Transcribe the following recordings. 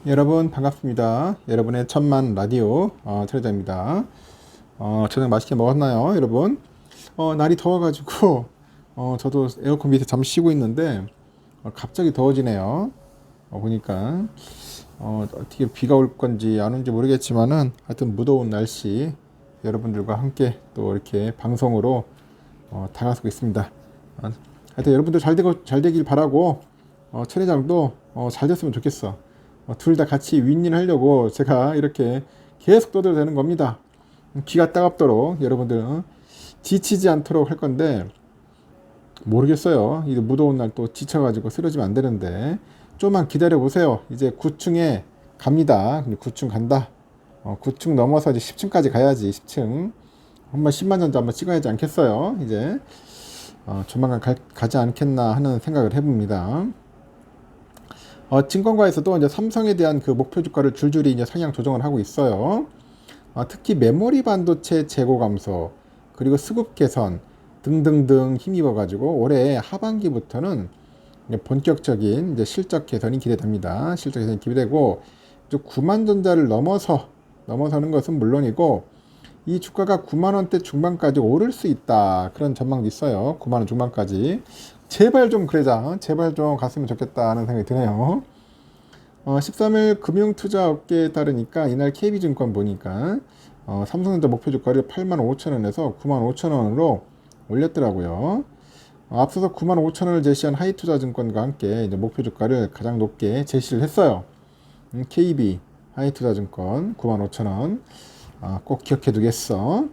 여러분 반갑습니다. 여러분의 천만 라디오 트레저입니다. 저녁 맛있게 먹었나요, 여러분? 날이 더워가지고 저도 에어컨 밑에 잠시 쉬고 있는데 갑자기 더워지네요. 보니까 어떻게 비가 올 건지 안 올지 모르겠지만은 하여튼 무더운 날씨 여러분들과 함께 또 이렇게 방송으로 다가서고 있습니다. 하여튼 여러분들 잘 되길 바라고 트레저도 잘 됐으면 좋겠어. 둘 다 같이 윈윈하려고 제가 이렇게 계속 떠들어야 되는 겁니다. 귀가 따갑도록 여러분들 지치지 않도록 할 건데 모르겠어요. 이 무더운 날 또 지쳐가지고 쓰러지면 안 되는데 좀만 기다려 보세요. 이제 9층에 갑니다. 9층 간다. 9층 넘어서 이제 10층까지 가야지. 10층 한번 10만 전자 한번 찍어야지 않겠어요. 이제 조만간 가지 않겠나 하는 생각을 해봅니다. 증권가에서도 이제 삼성에 대한 그 목표 주가를 줄줄이 이제 상향 조정을 하고 있어요. 특히 메모리 반도체 재고 감소, 그리고 수급 개선 등등등 힘입어 가지고 올해 하반기부터는 이제 본격적인 이제 실적 개선이 기대됩니다. 실적 개선이 기대되고 9만 전자를 넘어서는 것은 물론이고 이 주가가 9만 원대 중반까지 오를 수 있다. 그런 전망도 있어요. 9만 원 중반까지. 제발 좀 그러자. 제발 좀 갔으면 좋겠다 하는 생각이 드네요. 13일 금융투자업계에 따르니까 이날 KB증권 보니까 삼성전자 목표 주가를 8만 5천 원에서 9만 5천 원으로 올렸더라고요. 앞서서 9만 5천 원을 제시한 하이투자증권과 함께 이제 목표 주가를 가장 높게 제시를 했어요. KB 하이투자증권 9만 5천 원. 꼭 기억해 두겠어.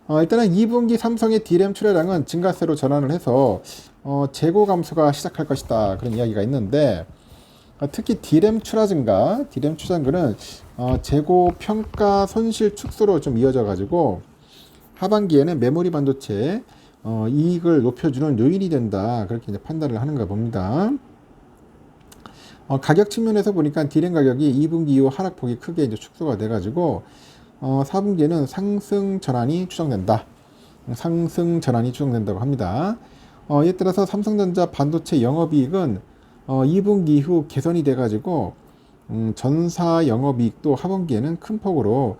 일단은 2분기 삼성의 D램 출하량은 증가세로 전환을 해서 재고 감소가 시작할 것이다. 그런 이야기가 있는데 특히 D램 출하 증가는 재고 평가 손실 축소로 좀 이어져 가지고 하반기에는 메모리 반도체 이익을 높여주는 요인이 된다. 그렇게 이제 판단을 하는가 봅니다. 가격 측면에서 보니까 D램 가격이 2분기 이후 하락폭이 크게 이제 축소가 돼 가지고 4분기에는 상승 전환이 추정된다고 합니다. 이에 따라서 삼성전자 반도체 영업이익은 2분기 이후 개선이 돼가지고 전사 영업이익도 하반기에는 큰 폭으로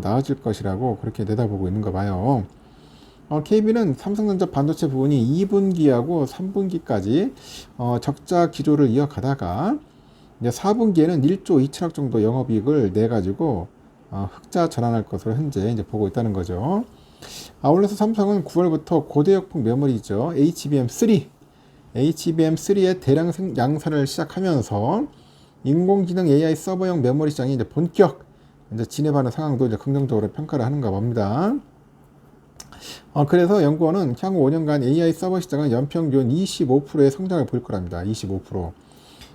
나아질 것이라고 그렇게 내다보고 있는가 봐요. KB는 삼성전자 반도체 부분이 2분기하고 3분기까지 적자 기조를 이어가다가 이제 4분기에는 1조 2천억 정도 영업이익을 내가지고 흑자 전환할 것으로 현재 이제 보고 있다는 거죠. 아울러서 삼성은 9월부터 고대역폭 메모리죠. HBM3의 대량 양산을 시작하면서 인공지능 AI 서버용 메모리 시장이 이제 본격 이제 진입하는 상황도 이제 긍정적으로 평가를 하는가 봅니다. 그래서 연구원은 향후 5년간 AI 서버 시장은 연평균 25%의 성장을 보일 거랍니다. 25%.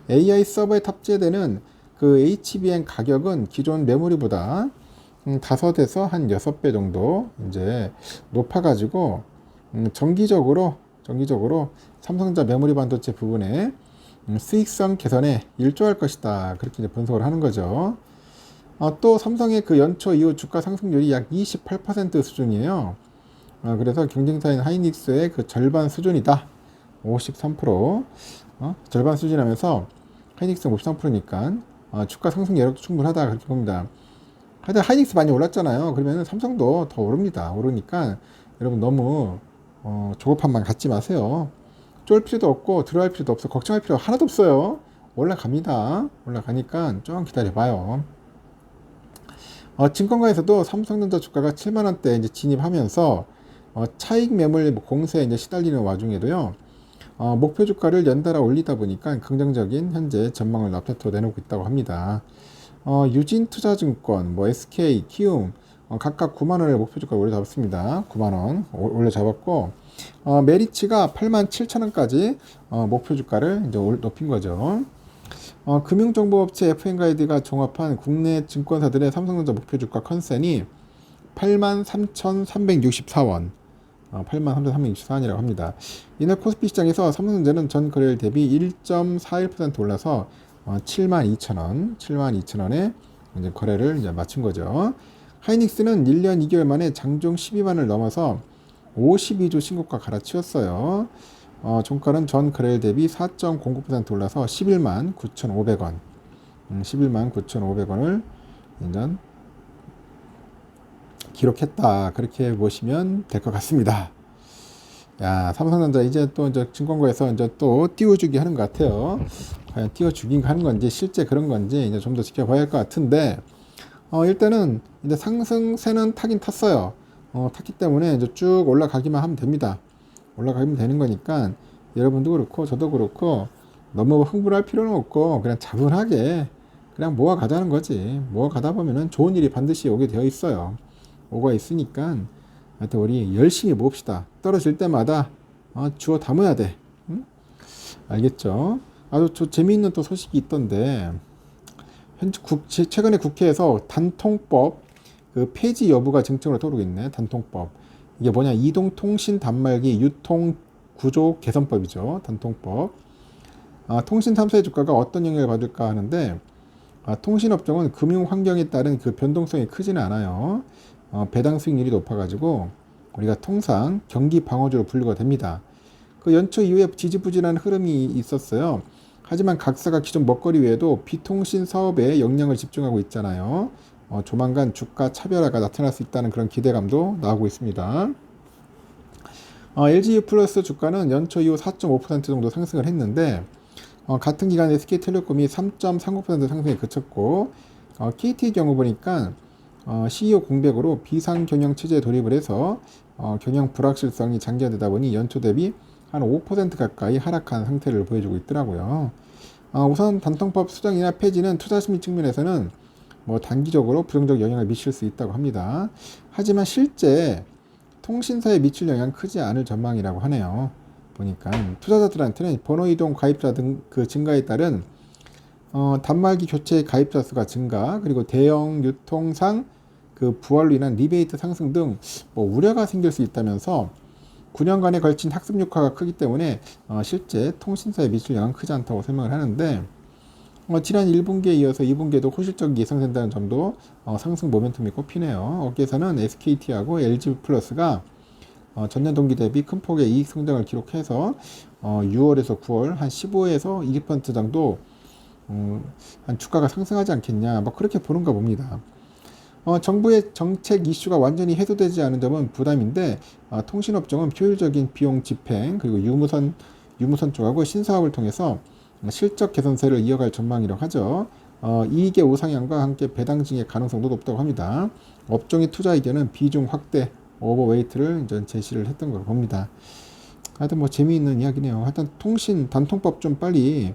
AI 서버에 탑재되는 그 HBM 가격은 기존 메모리보다 5에서 한 6배 정도 이제 높아가지고 정기적으로 삼성전자 메모리 반도체 부분에 수익성 개선에 일조할 것이다. 그렇게 이제 분석을 하는 거죠. 또 삼성의 그 연초 이후 주가 상승률이 약 28% 수준이에요. 그래서 경쟁사인 하이닉스의 그 절반 수준이다. 53%. 절반 수준하면서 하이닉스는 53%니까 주가 상승 여력도 충분하다. 그렇게 봅니다. 하여튼 하이닉스 많이 올랐잖아요. 그러면 삼성도 더 오르니까 여러분 너무 조급함만 갖지 마세요. 쫄 필요도 없고 들어갈 필요도 없어. 걱정할 필요 하나도 없어요. 올라갑니다. 올라가니까 좀 기다려봐요. 증권가에서도 삼성전자 주가가 7만 원대 이제 진입하면서 차익 매물 공세에 이제 시달리는 와중에도요. 목표 주가를 연달아 올리다 보니까 긍정적인 현재 전망을 앞으로 내놓고 있다고 합니다. 유진투자증권, SK, 키움 각각 9만 원을 목표 주가 올려 잡았습니다. 9만 원 올려 잡았고 메리츠가 8만 7천 원까지 목표 주가를 이제 높인 거죠. 금융정보업체 FN가이드가 종합한 국내 증권사들의 삼성전자 목표 주가 컨센이 8만 3,364원. 83,364원이라고 합니다. 이날 코스피 시장에서 삼성전자는 전 거래일 대비 1.41% 올라서 72,000원에 이제 거래를 이제 마친 거죠. 하이닉스는 1년 2개월 만에 장중 12만을 넘어서 52조 신고가 갈아치웠어요. 종가는 전 거래일 대비 4.09% 올라서 11만 9,500원. 11만 9,500원을 인전 기록했다. 그렇게 보시면 될 것 같습니다. 야, 삼성전자 이제 또 이제 증권거에서 이제 또 띄워주기 하는 것 같아요. 과연 띄워주기 하는 건지 실제 그런 건지 이제 좀 더 지켜봐야 할 것 같은데, 일단은 이제 상승세는 타긴 탔어요. 탔기 때문에 이제 쭉 올라가기만 하면 됩니다. 올라가면 되는 거니까 여러분도 그렇고 저도 그렇고 너무 흥분할 필요는 없고 그냥 차분하게 그냥 모아가자는 거지. 모아가다 보면은 좋은 일이 반드시 오게 되어 있어요. 오가 있으니까 하여튼 우리 열심히 모읍시다. 떨어질 때마다 주워 담아야 돼. 응? 알겠죠? 아주 재미있는 또 소식이 있던데 최근에 국회에서 단통법 그 폐지 여부가 쟁점으로 떠오르고 있네. 단통법. 이게 뭐냐? 이동통신 단말기 유통 구조 개선법이죠. 단통법. 통신 3사의 주가가 어떤 영향을 받을까 하는데, 통신업종은 금융 환경에 따른 그 변동성이 크지는 않아요. 배당 수익률이 높아가지고 우리가 통상 경기 방어주로 분류가 됩니다. 그 연초 이후에 지지부진한 흐름이 있었어요. 하지만 각사가 기존 먹거리 외에도 비통신 사업에 역량을 집중하고 있잖아요. 조만간 주가 차별화가 나타날 수 있다는 그런 기대감도 나오고 있습니다. LG 플러스 주가는 연초 이후 4.5% 정도 상승을 했는데, 같은 기간 SK텔레콤이 3.39% 상승에 그쳤고, KT의 경우 보니까 CEO 공백으로 비상경영 체제에 돌입을 해서 경영 불확실성이 장기화되다 보니 연초 대비 한 5% 가까이 하락한 상태를 보여주고 있더라고요. 우선 단통법 수정이나 폐지는 투자심리 측면에서는 뭐 단기적으로 부정적 영향을 미칠 수 있다고 합니다. 하지만 실제 통신사에 미칠 영향은 크지 않을 전망이라고 하네요. 보니까 투자자들한테는 번호 이동 가입자 등 그 증가에 따른 단말기 교체 가입자 수가 증가, 그리고 대형 유통상 그 부활로 인한 리베이트 상승 등 뭐 우려가 생길 수 있다면서 9년간에 걸친 학습 효과가 크기 때문에 실제 통신사에 미칠 영향은 크지 않다고 설명을 하는데, 지난 1분기에 이어서 2분기에도 호실적이 예상된다는 점도 상승 모멘텀이 꼽히네요. 업계에서는 SKT하고 LG 플러스가 전년 동기 대비 큰 폭의 이익 성장을 기록해서 6월에서 9월 한 15에서 20% 정도 한 주가가 상승하지 않겠냐, 뭐 그렇게 보는가 봅니다. 정부의 정책 이슈가 완전히 해소되지 않은 점은 부담인데, 통신업종은 효율적인 비용 집행, 그리고 유무선 쪽하고 신사업을 통해서 실적 개선세를 이어갈 전망이라고 하죠. 이익의 우상향과 함께 배당 증액 가능성도 높다고 합니다. 업종의 투자 의견은 비중 확대, 오버웨이트를 이제 제시를 했던 걸 봅니다. 하여튼 뭐 재미있는 이야기네요. 하여튼 단통법 좀 빨리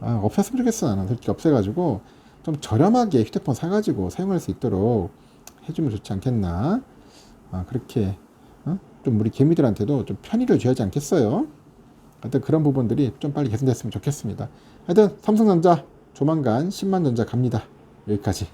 없앴으면 좋겠어. 나는 솔직히 없애가지고 좀 저렴하게 휴대폰 사가지고 사용할 수 있도록 해주면 좋지 않겠나. 그렇게 좀 우리 개미들한테도 좀 편의를 줘야지 않겠어요. 하여튼 그런 부분들이 좀 빨리 개선됐으면 좋겠습니다. 하여튼 삼성전자 조만간 10만 전자 갑니다. 여기까지.